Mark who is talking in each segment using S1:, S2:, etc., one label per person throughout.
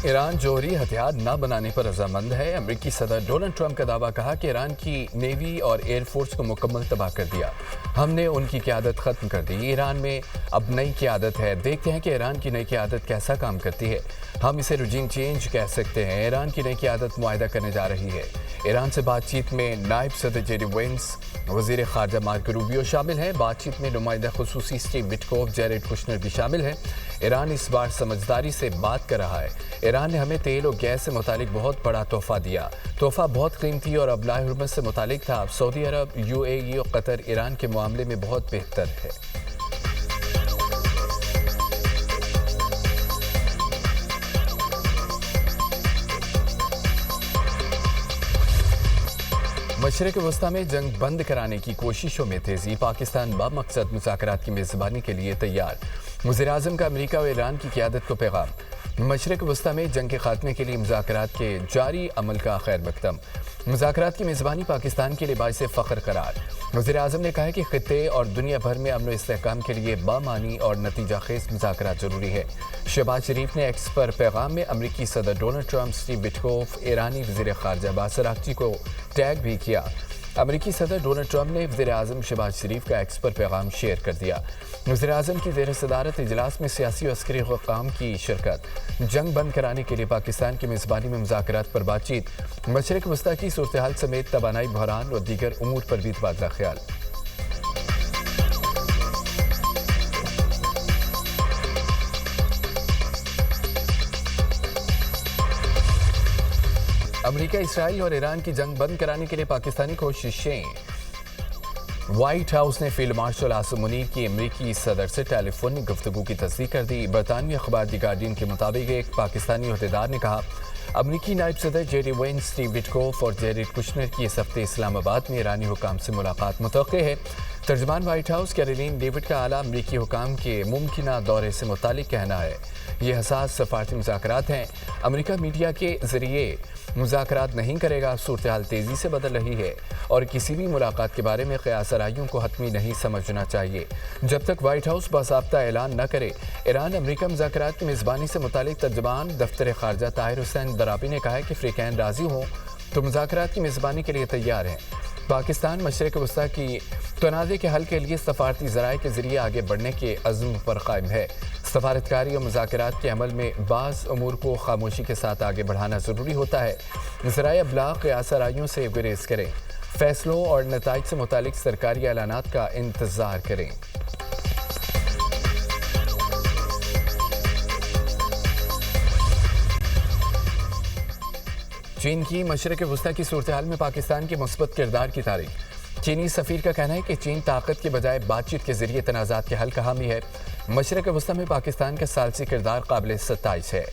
S1: ایران جوہری ہتھیار نہ بنانے پر رضامند ہے۔ امریکی صدر ڈونلڈ ٹرمپ کا دعویٰ، کہا کہ ایران کی نیوی اور ایئر فورس کو مکمل تباہ کر دیا، ہم نے ان کی قیادت ختم کر دی، ایران میں اب نئی قیادت ہے، دیکھتے ہیں کہ ایران کی نئی قیادت کیسا کام کرتی ہے، ہم اسے رجیم چینج کہہ سکتے ہیں۔ ایران کی نئی قیادت معاہدہ کرنے جا رہی ہے۔ ایران سے بات چیت میں نائب صدر جے ڈی وینس، وزیر خارجہ مارکو روبیو شامل ہیں۔ بات چیت میں نمائندہ خصوصی اسٹیو وٹکوف، جیریڈ کشنر بھی شامل ہیں۔ ایران اس بار سمجھداری سے بات کر رہا ہے۔ ایران نے ہمیں تیل اور گیس سے متعلق بہت بڑا تحفہ دیا، تحفہ بہت قیمتی اور ابلاغ حرمت سے متعلق تھا۔ سعودی عرب، یو اے ای اور قطر ایران کے معاملے میں بہت بہتر ہے۔ مشرق وسطیٰ میں جنگ بند کرانے کی کوششوں میں تیزی، پاکستان بامقصد مذاکرات کی میزبانی کے لیے تیار۔ وزیراعظم کا امریکہ اور ایران کی قیادت کو پیغام، مشرق وسطیٰ میں جنگ کے خاتمے کے لیے مذاکرات کے جاری عمل کا خیر مقدم۔ مذاکرات کی میزبانی پاکستان کے لیے باعث فخر قرار۔ وزیراعظم نے کہا کہ خطے اور دنیا بھر میں امن و استحکام کے لیے بامعنی اور نتیجہ خیز مذاکرات ضروری ہے۔ شہباز شریف نے ایکس پر پیغام میں امریکی صدر ڈونلڈ ٹرمپ، اسٹیو وٹکوف، ایرانی وزیر خارجہ عباس اراغچی کو ٹیگ بھی کیا۔ امریکی صدر ڈونلڈ ٹرمپ نے وزیر اعظم شہباز شریف کا ایکس پر پیغام شیئر کر دیا۔ وزیر اعظم کی زیر صدارت اجلاس میں سیاسی و عسکری حکام کی شرکت، جنگ بند کرانے کے لیے پاکستان کی میزبانی میں مذاکرات پر بات چیت، مشرق وسطیٰ کی صورتحال سمیت توانائی بحران اور دیگر امور پر بھی تبادلہ خیال۔ امریکہ، اسرائیل اور ایران کی جنگ بند کرانے کے لیے پاکستانی کوششیں۔ وائٹ ہاؤس نے فیلڈ مارشل عاصم منیر کی امریکی صدر سے ٹیلی فونک گفتگو کی تصدیق کر دی۔ برطانوی اخبار دی گارڈین کے مطابق ایک پاکستانی عہدیدار نے کہا، امریکی نائب صدر J D Vance, Steve Witkoff اور جیریڈ کشنر کی اس ہفتے اسلام آباد میں ایرانی حکام سے ملاقات متوقع ہے۔ ترجمان وائٹ ہاؤس کیرولین ڈیوڈ کا اعلیٰ امریکی حکام کے ممکنہ دورے سے متعلق کہنا ہے، یہ حساس سفارتی مذاکرات ہیں، امریکہ میڈیا کے ذریعے مذاکرات نہیں کرے گا، صورتحال تیزی سے بدل رہی ہے اور کسی بھی ملاقات کے بارے میں قیاس آرائیوں کو حتمی نہیں سمجھنا چاہیے جب تک وائٹ ہاؤس باضابطہ اعلان نہ کرے۔ ایران امریکہ مذاکرات کی میزبانی سے متعلق ترجمان دفتر خارجہ طاہر حسین درابی نے کہا ہے کہ فریقین راضی ہوں تو مذاکرات کی میزبانی کے لیے تیار ہیں۔ پاکستان مشرق وسطیٰ کی تنازع کے حل کے لیے سفارتی ذرائع کے ذریعے آگے بڑھنے کے عزم پر قائم ہے۔ سفارتکاری اور مذاکرات کے عمل میں بعض امور کو خاموشی کے ساتھ آگے بڑھانا ضروری ہوتا ہے۔ ذرائع ابلاغ قیاس آرائیوں سے گریز کریں، فیصلوں اور نتائج سے متعلق سرکاری اعلانات کا انتظار کریں۔ چین کی مشرق وسطیٰ کی صورتحال میں پاکستان کے مثبت کردار کی تعریف۔ چینی سفیر کا کہنا ہے کہ چین طاقت کے بجائے بات چیت کے ذریعے تنازعات کے حل کا حامی ہے۔ مشرق وسطیٰ میں پاکستان کا ثالثی کردار قابل ستائش ہے۔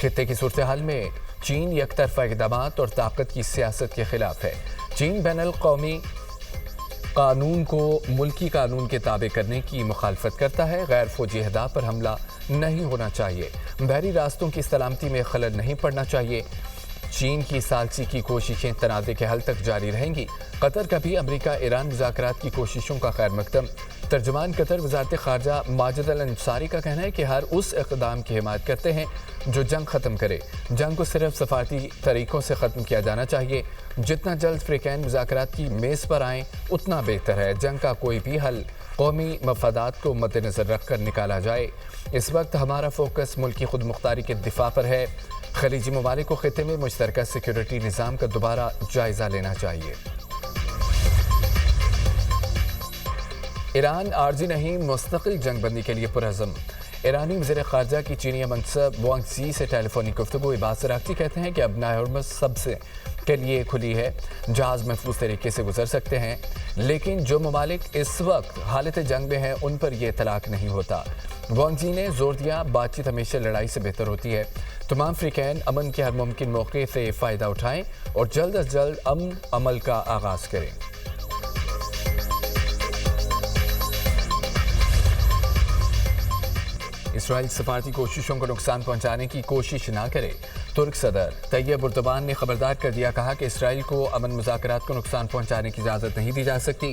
S1: خطے کی صورتحال میں چین یک طرفہ اقدامات اور طاقت کی سیاست کے خلاف ہے۔ چین بین الاقوامی قانون کو ملکی قانون کے تابع کرنے کی مخالفت کرتا ہے، غیر فوجی اہداف پر حملہ نہیں ہونا چاہیے، بحری راستوں کی سلامتی میں خلل نہیں پڑنا چاہیے۔ چین کی ثالثی کی کوششیں تنازع کے حل تک جاری رہیں گی۔ قطر کا بھی امریکہ ایران مذاکرات کی کوششوں کا خیر مقدم۔ ترجمان قطر وزارت خارجہ ماجد الانصاری کا کہنا ہے کہ ہر اس اقدام کی حمایت کرتے ہیں جو جنگ ختم کرے۔ جنگ کو صرف سفارتی طریقوں سے ختم کیا جانا چاہیے، جتنا جلد فریقین مذاکرات کی میز پر آئیں اتنا بہتر ہے۔ جنگ کا کوئی بھی حل قومی مفادات کو مد نظر رکھ کر نکالا جائے۔ اس وقت ہمارا فوکس ملکی خود مختاری کے دفاع پر ہے۔ خلیجی ممالک کو خطے میں مشترکہ سیکیورٹی نظام کا دوبارہ جائزہ لینا چاہیے۔ ایران عارضی نہیں، مستقل جنگ بندی کے لیے پرعزم۔ ایرانی وزیر خارجہ کی چینی منصب وانگ زی سے ٹیلی فونک گفتگو۔ عباس اراغچی کہتے ہیں کہ اب حرمت سب سے کے لیے کھلی ہے، جہاز محفوظ طریقے سے گزر سکتے ہیں، لیکن جو ممالک اس وقت حالت جنگ میں ہیں ان پر یہ اطلاق نہیں ہوتا۔ وانگ زی نے زور دیا، بات چیت ہمیشہ لڑائی سے بہتر ہوتی ہے، تمام فریقین امن کے ہر ممکن موقع سے فائدہ اٹھائیں اور جلد از جلد امن عمل کا آغاز کریں۔ اسرائیل سفارتی کوششوں کو نقصان پہنچانے کی کوشش نہ کرے۔ ترک صدر طیب اردوان نے خبردار کر دیا، کہا کہ اسرائیل کو امن مذاکرات کو نقصان پہنچانے کی اجازت نہیں دی جا سکتی۔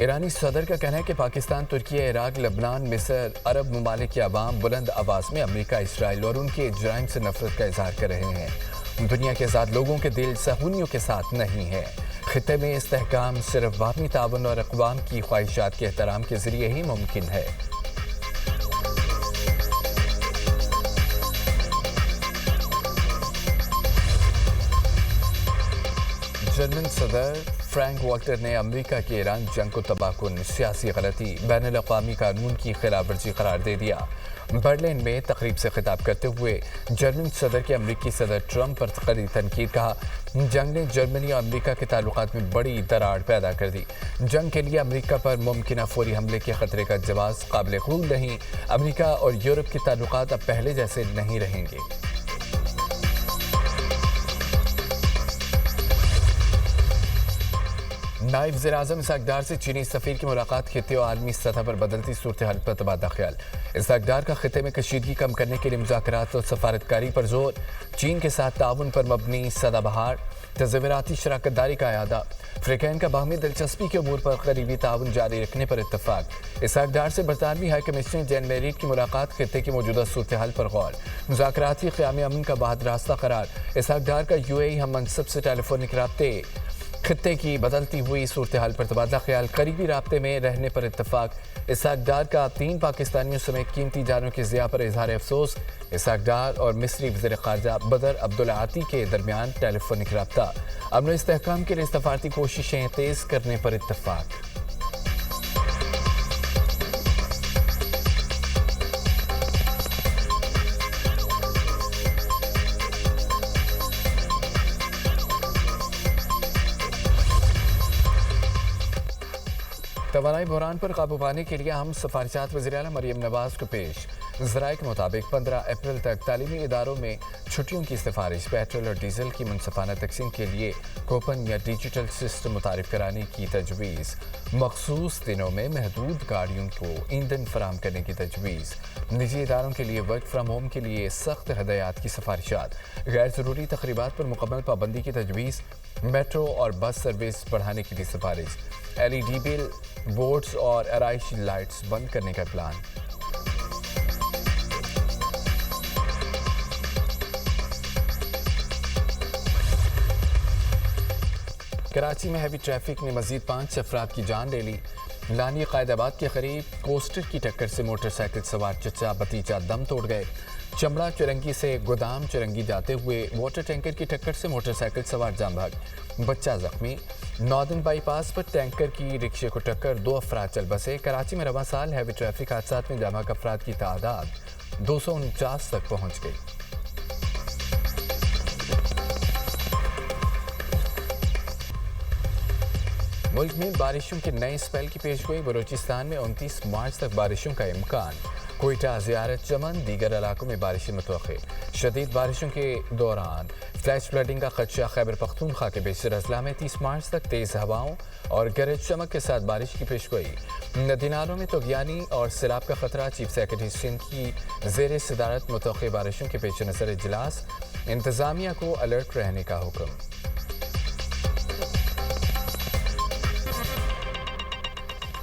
S1: ایرانی صدر کا کہنا ہے کہ پاکستان، ترکی، عراق، لبنان، مصر، عرب ممالک کے عوام بلند آواز میں امریکہ، اسرائیل اور ان کے جرائم سے نفرت کا اظہار کر رہے ہیں۔ دنیا کے آزاد لوگوں کے دل صہیونیوں کے ساتھ نہیں ہے۔ خطے میں استحکام صرف باہمی تعاون اور اقوام کی خواہشات کے احترام کے ذریعے ہی ممکن ہے۔ جرمن صدر فرینک والٹر نے امریکہ کی ایران جنگ کو تباہ کن سیاسی غلطی، بین الاقوامی قانون کی خلاف ورزی قرار دے دیا۔ برلن میں تقریب سے خطاب کرتے ہوئے جرمن صدر کے امریکی صدر ٹرمپ پر قدری تنقید کہا، جنگ نے جرمنی اور امریکہ کے تعلقات میں بڑی دراڑ پیدا کر دی۔ جنگ کے لیے امریکہ پر ممکنہ فوری حملے کے خطرے کا جواز قابل قبول نہیں۔ امریکہ اور یورپ کے تعلقات اب پہلے جیسے نہیں رہیں گے۔ نائب وزیر اعظم اسحاق ڈار سے چینی سفیر کی ملاقات، خطے اور عالمی سطح پر بدلتی صورتحال پر تبادلہ خیال۔ اسحاق ڈار کا خطے میں کشیدگی کم کرنے کے لیے مذاکرات اور سفارتکاری پر زور، چین کے ساتھ تعاون پر مبنی سدا بہار، تصوراتی شراکت داری کا اعادہ، فریقین کا باہمی دلچسپی کے امور پر قریبی تعاون جاری رکھنے پر اتفاق۔ اسحاق ڈار سے برطانوی ہائی کمشنر جین میریٹ کی ملاقات، خطے کی موجودہ صورتحال پر غور، مذاکراتی قیام امن کا واحد راستہ قرار۔ اسحاق ڈار کا UAE ہم منصب سے ٹیلی فونک رابطے، خطے کی بدلتی ہوئی صورتحال پر تبادلہ خیال، قریبی رابطے میں رہنے پر اتفاق۔ اسحاق ڈار کا 3 پاکستانیوں سمیت قیمتی جانوں کی ضیاع پر اظہار افسوس۔ اسحاق ڈار اور مصری وزیر خارجہ بدر عبدالعاطی کے درمیان ٹیلی فونک رابطہ، امن و استحکام کے لیے سفارتی کوششیں تیز کرنے پر اتفاق۔ توانائی بحران پر قابو پانے کے لیے اہم سفارشات وزیر اعلیٰ مریم نواز کو پیش۔ ذرائع کے مطابق 15 اپریل تک تعلیمی اداروں میں چھٹیوں کی سفارش، پیٹرول اور ڈیزل کی منصفانہ تقسیم کے لیے کوپن یا ڈیجیٹل سسٹم متعارف کرانے کی تجویز، مخصوص دنوں میں محدود گاڑیوں کو ایندھن فراہم کرنے کی تجویز، نجی اداروں کے لیے ورک فرام ہوم کے لیے سخت ہدایات کی سفارشات، غیر ضروری تقریبات پر مکمل پابندی کی تجویز، میٹرو اور بس سروس بڑھانے کی بھی سفارش، LED بل بورڈز اور آرائشی لائٹس بند کرنے کا پلان۔ کراچی میں ہیوی ٹریفک نے مزید 5 افراد کی جان لے لی۔ لانی قائد آباد کے قریب کوسٹر کی ٹکر سے موٹر سائیکل سوار چچا بھتیجا دم توڑ گئے۔ چمڑا چرنگی سے گودام چرنگی جاتے ہوئے واٹر ٹینکر کی ٹکر سے موٹر سائیکل سوار جام بھاگ، بچہ زخمی۔ Northern by pass per tanker کی رکشے کو ٹکر، 2 افراد چل بسے۔ کراچی میں رواں سال ہیوی ٹریفک حادثات میں جام بھاگ افراد کی تعداد 249 تک پہنچ گئی۔ ملک میں بارشوں کے نئے اسپیل کی پیشگوئی، بلوچستان میں 29 مارچ تک بارشوں کا امکان۔ کوئٹہ، زیارت چمن، دیگر علاقوں میں بارشیں متوقع۔ شدید بارشوں کے دوران فلیش فلڈنگ کا خدشہ، خیبر پختونخوا کے بیشتر اضلاع میں 30 مارچ تک تیز ہواؤں اور گرج چمک کے ساتھ بارش کی پیشگوئی۔ ندی نالوں میں طغیانی اور سیلاب کا خطرہ، چیف سیکرٹری سندھ کی زیر صدارت متوقع بارشوں کے پیش نظر اجلاس، انتظامیہ کو الرٹ رہنے کا حکم۔